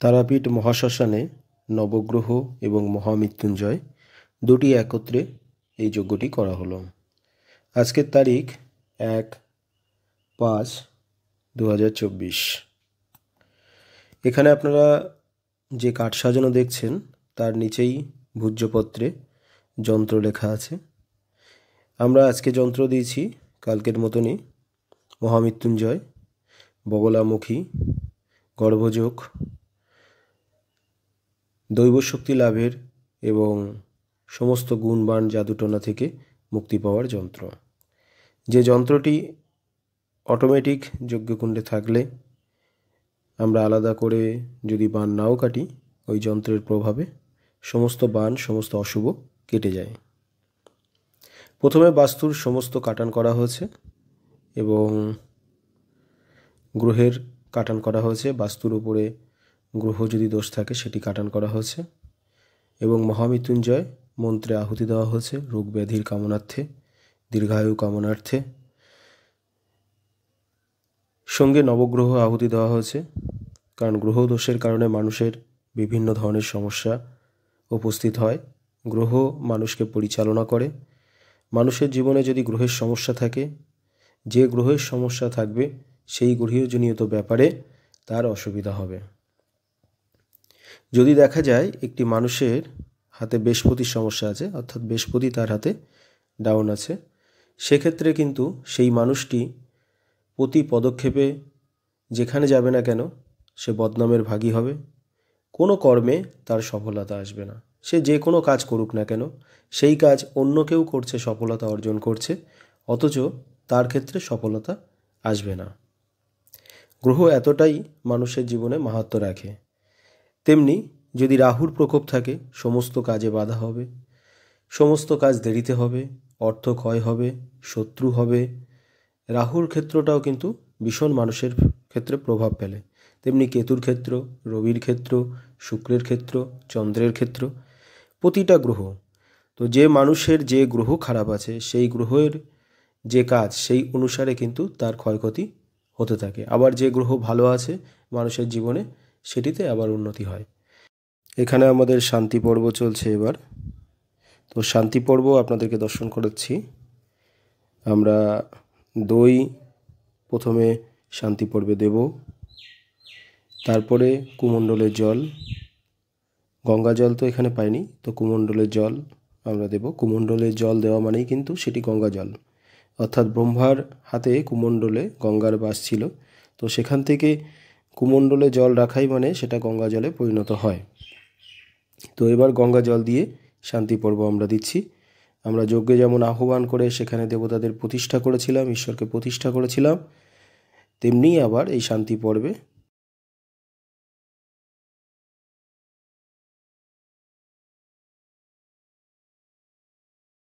তারাপীঠ মহাশ্মশানে নবগ্রহ এবং মহামৃত্যুঞ্জয় দুটি একত্রে এই যজ্ঞটি করা হলো। আজকের তারিখ 1/5/2024। এখানে আপনারা যে কাঠ সাজানো দেখছেন তার নিচেই ভূজ্যপত্রে যন্ত্র লেখা আছে। আমরা আজকে যন্ত্র দিয়েছি কালকের মতনই মহামৃত্যুঞ্জয়, বগলামুখী, গর্ভযোগ, দৈবশক্তি লাভের এবং সমস্ত গুণবান জাদুটোনা থেকে মুক্তি পাওয়ার যন্ত্র। যে যন্ত্রটি অটোমেটিক যজ্ঞকুণ্ডে থাকলে আমরা আলাদা করে যদি বাণ নাও কাটি, ওই যন্ত্রের প্রভাবে সমস্ত বাণ, সমস্ত অশুভ কেটে যায়। প্রথমে বাস্তুর সমস্ত কাটান করা হয়েছে এবং গ্রহের কাটান করা হয়েছে। বাস্তুর উপরে গ্রহ যদি দোষ থাকে সেটি কাটান করা হয়েছে এবং মহামৃত্যুঞ্জয় মন্ত্রে আহুতি দেওয়া হয়েছে রোগ ব্যাধির কামনার্থে, দীর্ঘায়ু কামনার্থে। সঙ্গে নবগ্রহ আহুতি দেওয়া হয়েছে, কারণ গ্রহ দোষের কারণে মানুষের বিভিন্ন ধরনের সমস্যা উপস্থিত হয়। গ্রহ মানুষকে পরিচালনা করে। মানুষের জীবনে যদি গ্রহের সমস্যা থাকে, যে গ্রহের সমস্যা থাকবে সেই গ্রহজনিত ব্যাপারে তার অসুবিধা হবে। যদি দেখা যায় একটি মানুষের হাতে বৃহস্পতির সমস্যা আছে, অর্থাৎ বৃহস্পতি তার হাতে ডাউন আছে, সেক্ষেত্রে কিন্তু সেই মানুষটি প্রতি পদক্ষেপে যেখানে যাবে না কেন সে বদনামের ভাগী হবে। কোনো কর্মে তার সফলতা আসবে না। সে যে কোনো কাজ করুক না কেন, সেই কাজ অন্য কেউ করছে, সফলতা অর্জন করছে, অথচ তার ক্ষেত্রে সফলতা আসবে না। গ্রহ এতটাই মানুষের জীবনে মাহাত্ম্য রাখে। তেমনি যদি রাহুর প্রকোপ থাকে, সমস্ত কাজে বাধা হবে, সমস্ত কাজ দেরিতে হবে, অর্থ ক্ষয় হবে, শত্রু হবে। রাহুর ক্ষেত্রটাও কিন্তু ভীষণ মানুষের ক্ষেত্রে প্রভাব ফেলে। তেমনি কেতুর ক্ষেত্র, রবির ক্ষেত্র, শুক্রের ক্ষেত্র, চন্দ্রের ক্ষেত্র, প্রতিটা গ্রহ। তো যে মানুষের যে গ্রহ খারাপ আছে সেই গ্রহের যে কাজ সেই অনুসারে কিন্তু তার ক্ষয়ক্ষতি হতে থাকে। আবার যে গ্রহ ভালো আছে মানুষের জীবনে, সেটিতে আবার উন্নতি হয়। এখানে আমাদের শান্তি পর্ব চলছে এবার। তো শান্তি পর্ব আপনাদেরকে দর্শন করাচ্ছি। আমরা দই প্রথমে শান্তি পর্বে দেব, তারপরে কুমণ্ডলের জল, গঙ্গা জল তো এখানে পাইনি, তো কুমণ্ডলের জল আমরা দেব। কুমণ্ডলের জল দেওয়া মানেই কিন্তু সেটি গঙ্গা জল, অর্থাৎ ব্রহ্মার হাতে কুমণ্ডলে গঙ্গার বাস ছিল, তো সেখান থেকে কুমণ্ডলে জল রাখাই মানে সেটা গঙ্গা জলে পরিণত হয়। তো এবার গঙ্গা জল দিয়ে শান্তি পর্ব আমরা দিচ্ছি। আমরা যজ্ঞে যেমন আহ্বান করে সেখানে দেবতাদের প্রতিষ্ঠা করেছিলাম, ঈশ্বরকে প্রতিষ্ঠা করেছিলাম, তেমনি আবার এই শান্তি পর্বে